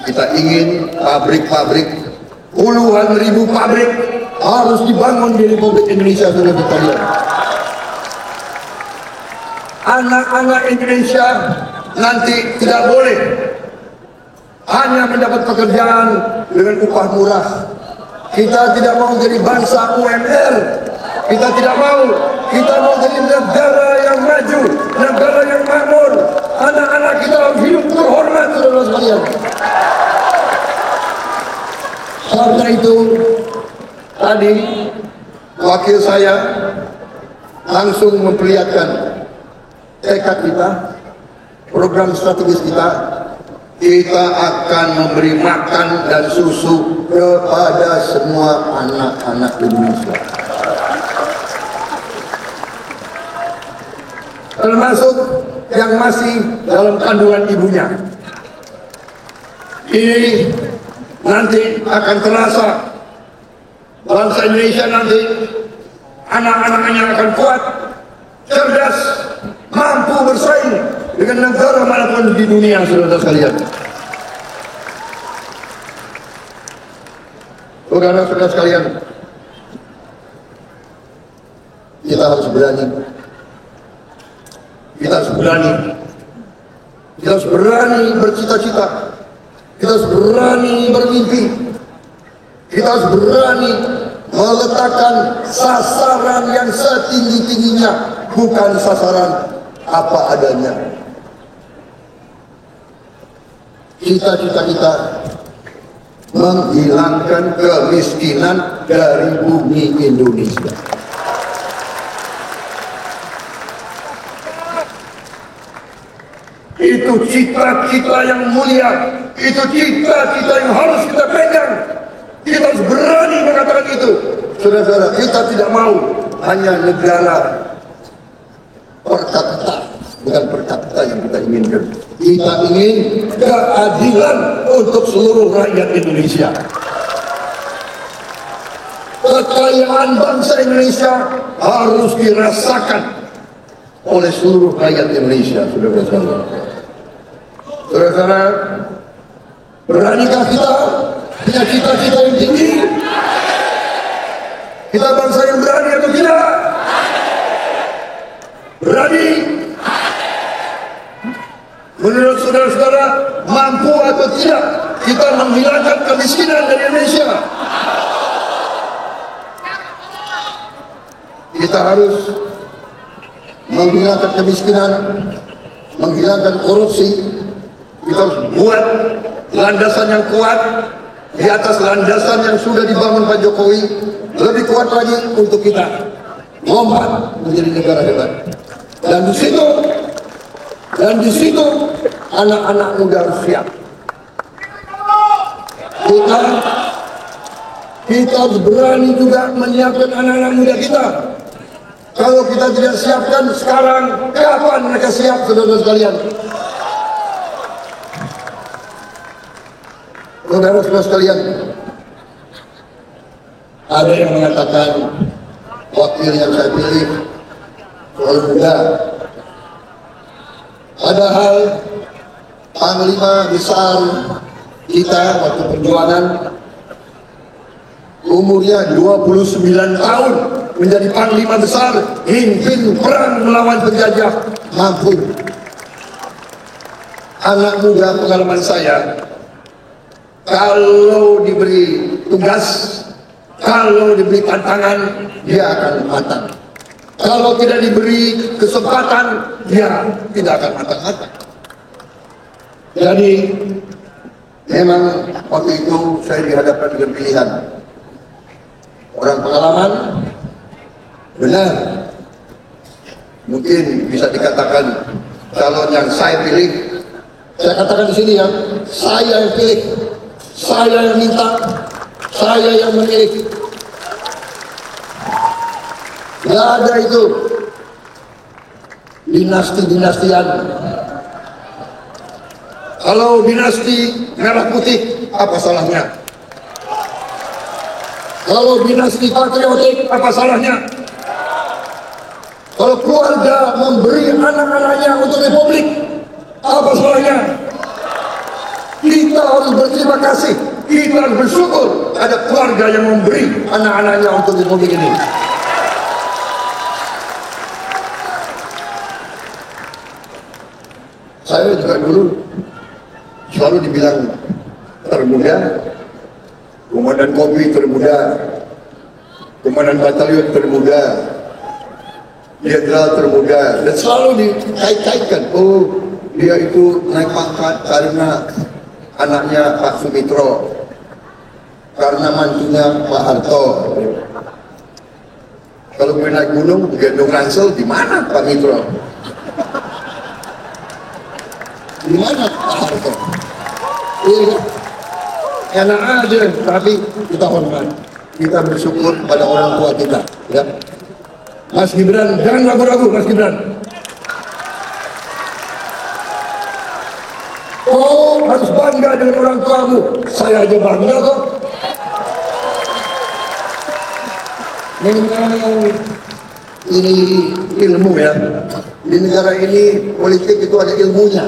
Kita ingin pabrik-pabrik, puluhan ribu pabrik harus dibangun di Republik Indonesia, saudara sekalian. Anak-anak Indonesia nanti tidak boleh hanya mendapat pekerjaan dengan upah murah. Kita tidak mau jadi bangsa UMR. Kita tidak mau. Kita mau jadi negara yang maju, negara yang makmur. Anak-anak kita harus hidup terhormat, saudara sekalian. Karena itu, tadi wakil saya langsung memperlihatkan tekad kita, program strategis kita akan memberi makan dan susu kepada semua anak-anak Indonesia. Termasuk yang masih dalam kandungan ibunya. Ini nanti akan terasa bangsa Indonesia nanti anak-anaknya akan kuat, cerdas, mampu bersaing dengan negara manapun di dunia, saudara sekalian. Saudara-saudara sekalian, kita harus berani. Kita harus berani. Kita harus berani bercita-cita. Kita harus berani bermimpi. Kita harus berani meletakkan sasaran yang setinggi-tingginya, bukan sasaran apa adanya. Cita-cita kita menghilangkan kemiskinan dari bumi Indonesia. Itu cita-cita yang mulia, itu cita-cita yang harus kita pegang. Kita harus berani mengatakan itu. Saudara-saudara, kita tidak mau hanya negara per kapita, bukan per kapita yang kita inginkan. Kita ingin keadilan untuk seluruh rakyat Indonesia. Kekayaan bangsa Indonesia harus dirasakan oleh seluruh rakyat Indonesia, saudara-saudara. Saudara-saudara, beranikah kita punya cita-cita yang tinggi? Kita bangsa yang berani atau tidak? Berani? Menurut saudara-saudara, mampu atau tidak kita menghilangkan kemiskinan dari Indonesia? Kita harus menghilangkan kemiskinan, menghilangkan korupsi. Kita harus buat landasan yang kuat di atas landasan yang sudah dibangun Pak Jokowi, lebih kuat lagi untuk kita lompat menjadi negara hebat. Dan di situ anak-anak muda harus siap. Kita harus berani juga menyiapkan anak-anak muda kita. Kalau kita tidak siapkan sekarang, kapan mereka siap, saudara sekalian? Saudara-saudara sekalian, ada yang mengatakan wakil yang saya pilih soal muda. Padahal panglima besar kita waktu perjuangan umurnya 29 tahun menjadi panglima besar, pimpin perang melawan penjajah, mampu. Anak muda pengalaman saya, kalau diberi tugas, kalau diberi tantangan, dia akan matang. Kalau tidak diberi kesempatan, dia tidak akan matang-matang. Jadi memang waktu itu saya dihadapkan dengan pilihan. Orang pengalaman, benar, mungkin bisa dikatakan calon yang saya pilih. Saya katakan di sini ya, saya yang pilih, saya yang minta, saya yang memilih. Tidak ada itu dinasti-dinastian. Kalau dinasti merah putih, apa salahnya? Kalau dinasti patriotik, apa salahnya? Kalau keluarga memberi anak-anaknya untuk republik, apa salahnya? Kita harus berterima kasih, kita harus bersyukur ada keluarga yang memberi anak-anaknya untuk republik ini. Saya juga dulu selalu dibilang termuda, komandan kopi termuda, komandan batalion termuda, jenderal termuda, dan selalu dikait-kaitkan, oh dia itu naik pangkat karena anaknya Pak Sumitro, karena mantunya Pak Harto. Kalau gue naik gunung gendong ransel, di mana Pak Mitro? Di mana Pak Harto? Iya, enak aja, tapi kita hormat. Kita bersyukur pada orang tua kita. Ya. Mas Gibran, jangan ragu-ragu, Mas Gibran. Oh, harus bangga dengan orang tuamu. Saya aja bangga kok. Memang ini ilmu ya. Di negara ini politik itu ada ilmunya.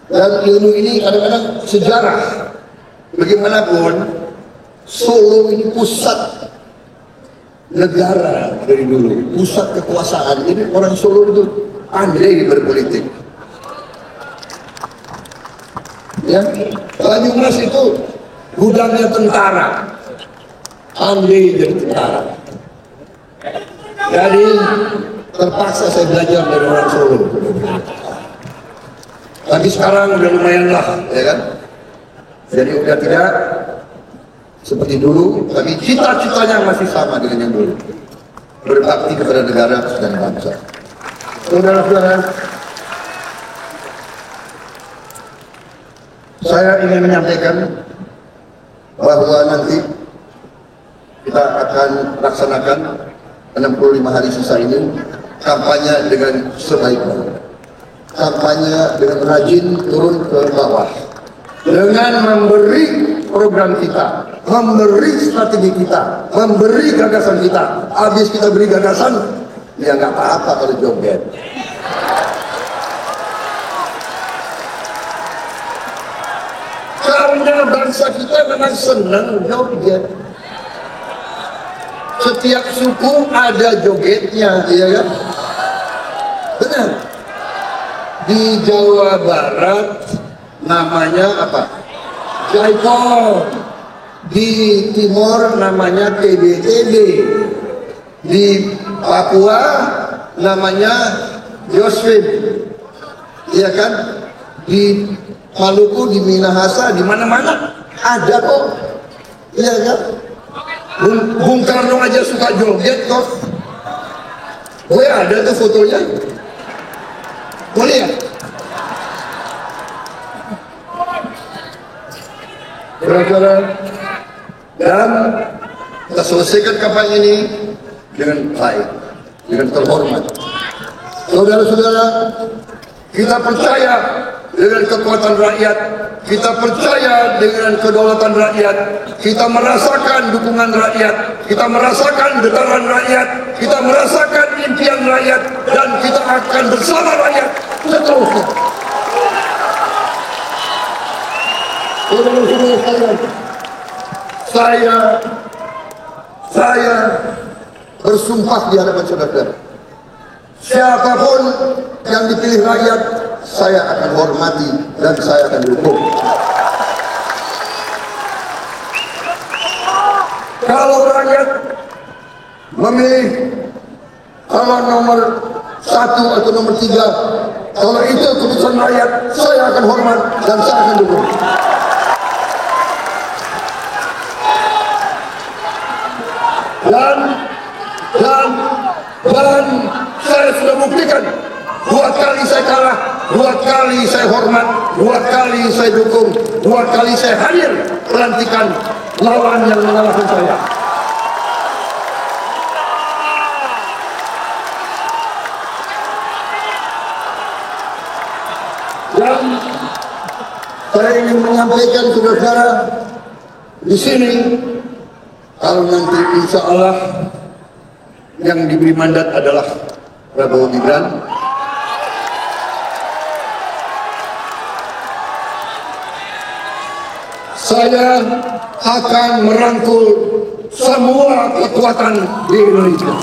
Dan ilmu ini kadang-kadang sejarah. Bagaimanapun, Solo ini pusat negara dari dulu, pusat kekuasaan. Ini orang Solo itu pandai berpolitik. Ya, Banyumas itu gudangnya tentara, pandai jadi tentara. Jadi terpaksa saya belajar dari orang Solo. Tapi sekarang udah lumayan lah, ya kan? Jadi udah tidak seperti dulu, tapi cita-citanya masih sama dengan yang dulu. Berbakti kepada negara dan bangsa. Saudara-saudara, saya ingin menyampaikan bahwa nanti kita akan laksanakan 65 hari sisa ini kampanye dengan sebaik-baiknya. Kampanye dengan rajin turun ke bawah. Dengan memberi program kita, memberi strategi kita, memberi gagasan kita. Habis kita beri gagasan, ya nggak apa-apa kalau joget. Karena bangsa kita memang senang joget. Setiap suku ada jogetnya, ya kan? Benar. Di Jawa Barat namanya apa? Jaipong. Di Timur namanya TBTB. Di Papua namanya Yoswin. Iya kan? Di Maluku, di Minahasa, di mana-mana ada kok. Iya kan? Bung Karno aja suka joget kok. Gue ada tuh fotonya. Boleh ya? Saudara, dan kita selesaikan kampanye ini dengan baik, dengan terhormat. Saudara-saudara, kita percaya dengan kekuatan rakyat, kita percaya dengan kedaulatan rakyat, kita merasakan dukungan rakyat, kita merasakan getaran rakyat, kita merasakan impian rakyat, dan kita akan bersama rakyat seterusnya. Saya bersumpah di hadapan saudara, siapapun yang dipilih rakyat, saya akan hormati dan saya akan dukung. Kalau rakyat memilih kalau nomor 1 atau nomor 3, kalau itu keputusan rakyat, saya akan hormat dan saya akan dukung. Dan saya sudah buktikan 2 kali saya kalah, 2 kali saya hormat, 2 kali saya dukung, 2 kali saya hadir pelantikan lawan yang mengalahkan saya. Dan saya ingin menyampaikan saudara-saudara di sini, kalau nanti insya Allah yang diberi mandat adalah Prabowo Gibran, saya akan merangkul semua kekuatan di Indonesia.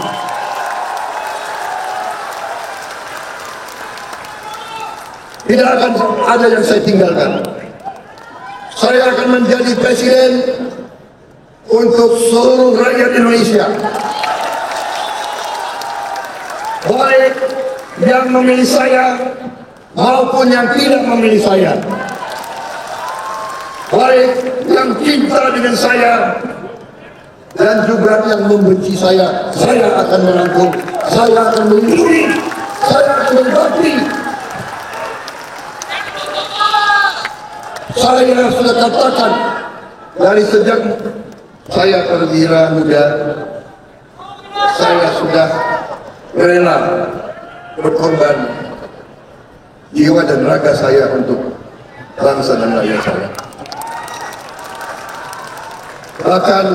Tidak akan ada yang saya tinggalkan. Saya akan menjadi presiden untuk seluruh rakyat Indonesia. Baik yang memilih saya maupun yang tidak memilih saya. Baik yang cinta dengan saya dan juga yang membenci saya akan merangkul, saya akan melindungi, saya akan berbakti. Saya sudah katakan dari sejak saya perwira muda, saya sudah rela berkorban jiwa dan raga saya untuk bangsa dan rakyat saya. Bahkan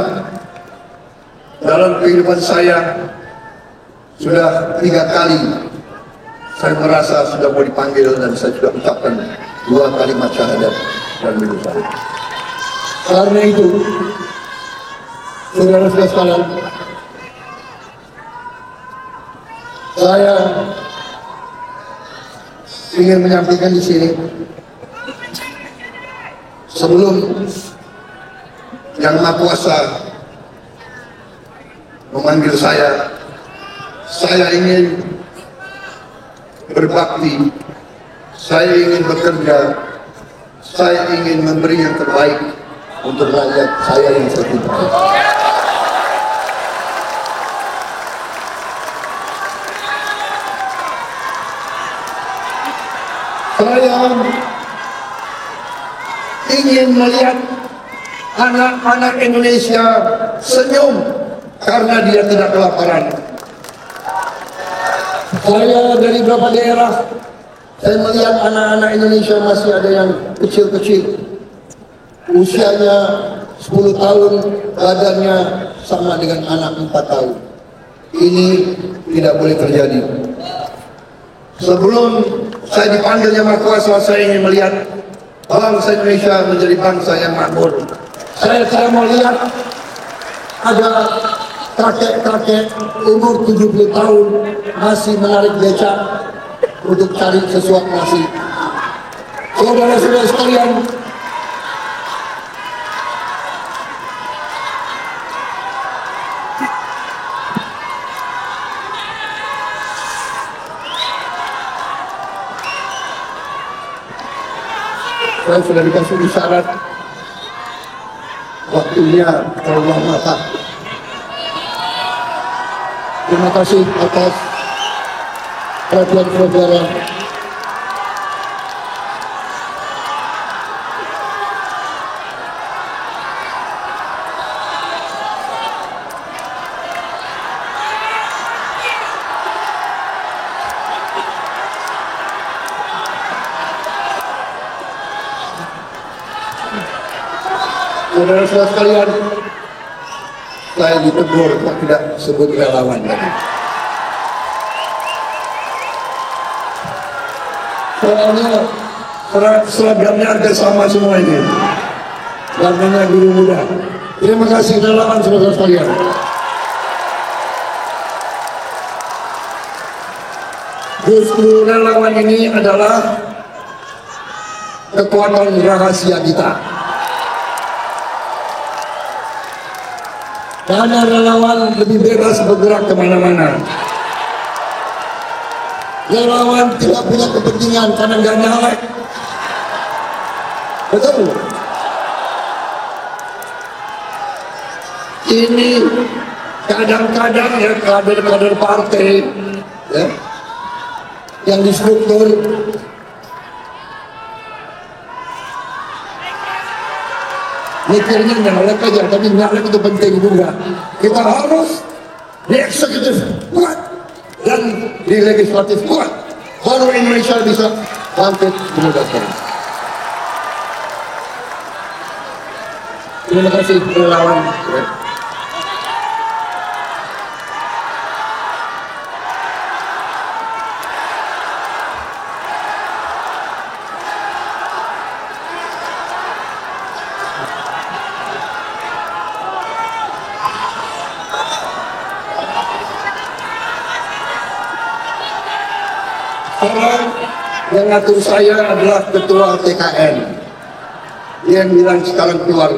dalam kehidupan saya sudah 3 kali saya merasa sudah mau dipanggil dan saya sudah ucapkan 2 kalimat syahadat dan hidup saya. Karena itu, saudara-saudara sekalian, saya ingin menyampaikan di sini sebelum Yang Maha Kuasa memanggil saya ingin berbakti, saya ingin bekerja, saya ingin memberi yang terbaik untuk rakyat saya yang saya cintai. Saya ingin melihat anak-anak Indonesia senyum karena dia tidak kelaparan. Saya dari beberapa daerah, saya melihat anak-anak Indonesia masih ada yang kecil-kecil, usianya 10 tahun, badannya sama dengan anak 4 tahun. Ini tidak boleh terjadi. Sebelum saya dipanggil Yang Maha Kuasa, saya ingin melihat bangsa Indonesia menjadi bangsa yang makmur. Saya tidak mau lihat ada kakek-kakek umur 70 tahun masih menarik becak untuk cari sesuap nasi. Saudara-saudara sekalian, saya sudah dikasih isyarat waktunya terlalu lama, Pak. Terima kasih atas perhatian saudara. Saudara-saudara sekalian, saya ditegur kok tidak sebut relawan tadi. Soalnya seragamnya hampir sama semua ini. Warnanya biru muda. Terima kasih relawan saudara sekalian. Justru relawan ini adalah kekuatan rahasia kita. Karena relawan lebih bebas bergerak kemana-mana. Relawan tidak punya kepentingan karena nggak nyalek. Betul. Ini kadang-kadang ya kader-kader partai ya, yang di struktur mikirnya nyalek aja, tapi nyalek itu penting juga. Kita harus di eksekutif kuat dan di legislatif kuat, baru Indonesia bisa bangkit mudah sekali. Terima kasih relawan. Sekarang yang ngatur saya adalah ketua TKN. Dia yang bilang sekarang keluar.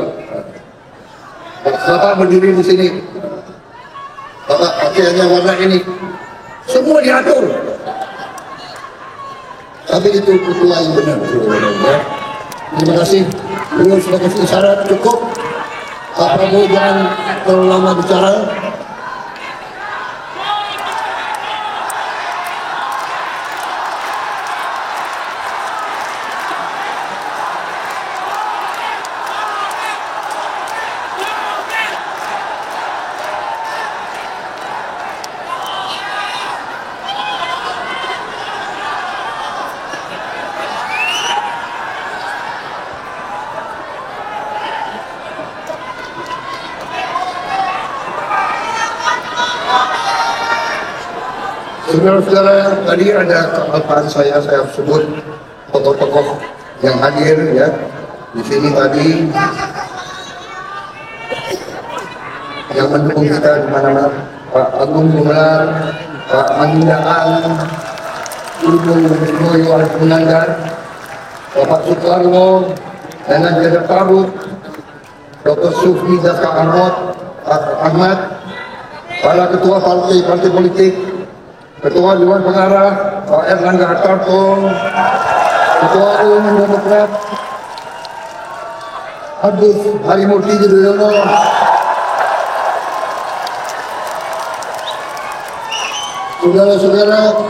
Bapak berdiri di sini. Bapak pakaiannya warna ini. Semua diatur. Tapi itu ketua yang benar. Terima kasih. Beliau sudah kasih isyarat cukup. Pak Prabowo jangan terlalu lama bicara. Saudara-saudara, tadi ada kealpaan saya sebut tokoh-tokoh yang hadir ya di sini tadi, yang mendukung kita di mana-mana. Pak Agung Gumelar, Pak Manindaan, Ibu Noyo Alpunandar, Bapak Soekarno, Nenek Jada Faruk, Dr. Sufmi Daka Ahmad, para ketua partai politik, Ketua Dewan Pengarah Pak Erlangga Hartarto, Ketua Umum Demokrat Agus Harimurti Yudhoyono, saudara-saudara,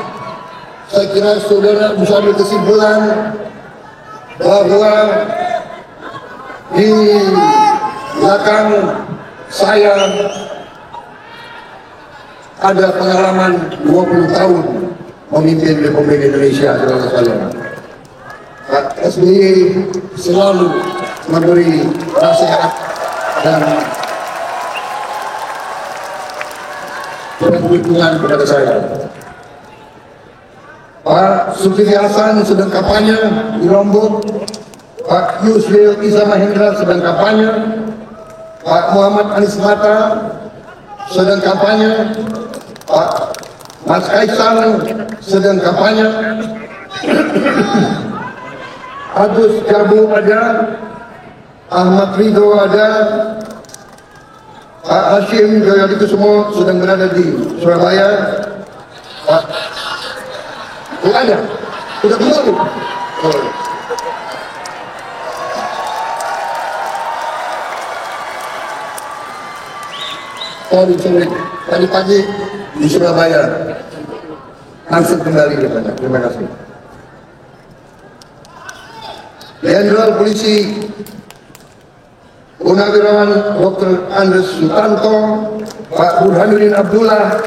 saya kira saudara bisa berkesimpulan bahwa di belakang saya ada pengalaman 20 tahun memimpin Republik Indonesia, saudara sekalian. Pak SBY selalu memberi nasihat dan dukungan kepada saya. Pak Zulkifli Hasan sedang kampanye di Lombok, Pak Yusril Iza Mahendra sedang kampanye, Pak Muhammad Anies Mata sedang kampanye, Pak Mas Kaisang sedang kampanye, Agus Jabu ada, Ahmad Ridho ada, Pak Hashim Joyadikusumo sedang berada di Surabaya. Pak tidak ada, sudah kembali. Tadi pagi di Surabaya, langsung kembali ke sana. Terima kasih. Jenderal Polisi Purnawirawan Dr. Andres Sutanto, Pak Burhanuddin Abdullah,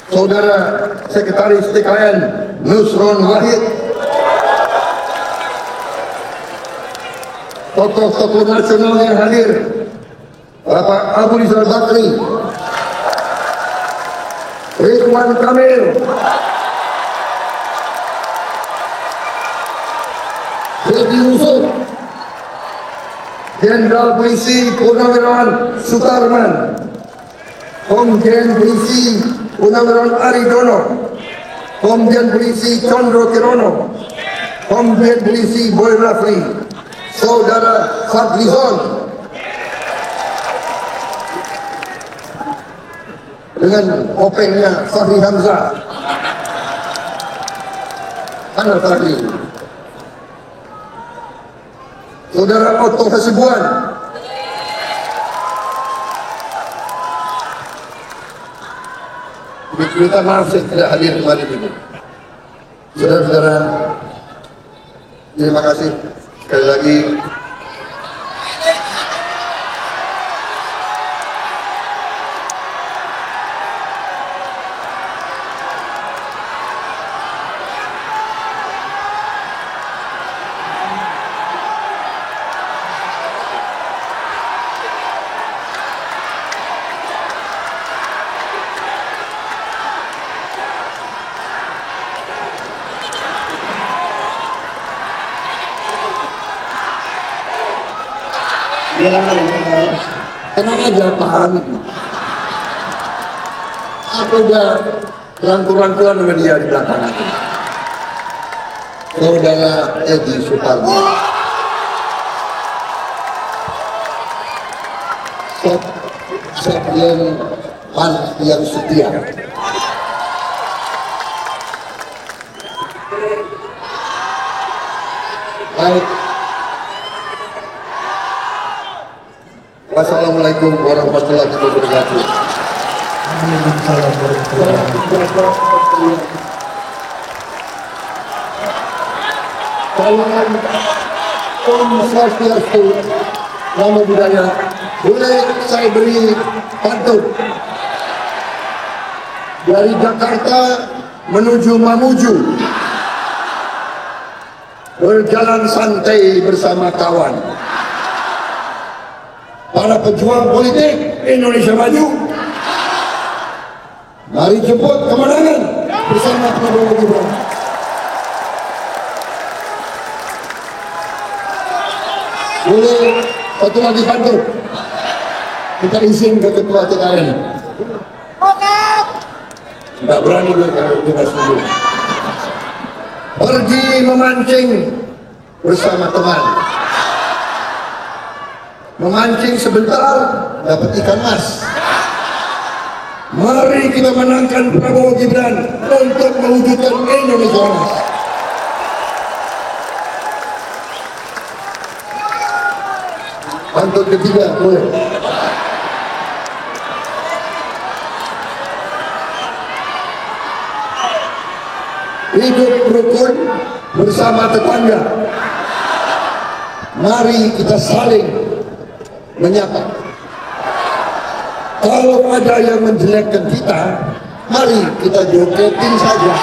Saudara Sekretaris TKN Nusron Wahid, tokoh-tokoh nasional yang hadir, Bapak Abu Rizal Bakri, Ridwan Kamil, Deddy Yusuf, Jenderal Polisi Purnawirawan Sutarman, Komjen Polisi Purnawirawan Aridono, Komjen Polisi Condro Kirono, Komjen Polisi Boy Rafli, Saudara Fadlizon, dengan opengnya Fahri Hamzah, Anar Fahri, Saudara Otto Hasibuan, minta maaf saya tidak hadir kemarin ini. Saudara-saudara, terima kasih sekali lagi. Tenang aja, paham. Aku udah rangkul-rangkulan sama dia di belakang aku. Saudara Edi Supardi, Sekjen PAN yang setia. Baik. Wassalamualaikum warahmatullahi wabarakatuh. Salam Om Swastiastu, Namo Buddhaya. Boleh saya beri pantun dari Jakarta menuju Mamuju, berjalan santai bersama kawan. Para pejuang politik Indonesia Maju, Mari jemput kemenangan bersama Prabowo Gibran. Boleh satu lagi pantun. Kita izin ke ketua TKN. Tidak berani gue kalau tidak setuju. Pergi memancing bersama teman. Memancing sebentar dapat ikan mas. Mari kita menangkan Prabowo Gibran untuk mewujudkan Indonesia Emas. Pantun ketiga boleh. Hidup rukun bersama tetangga. Mari kita saling menyapa. Kalau ada yang menjelekkan kita, mari kita jogetin saja.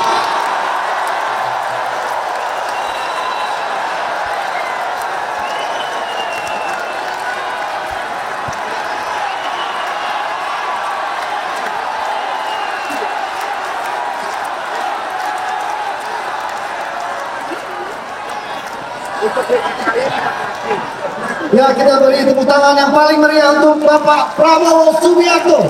Ya, kita beri tepuk tangan yang paling meriah untuk Bapak Prabowo Subianto.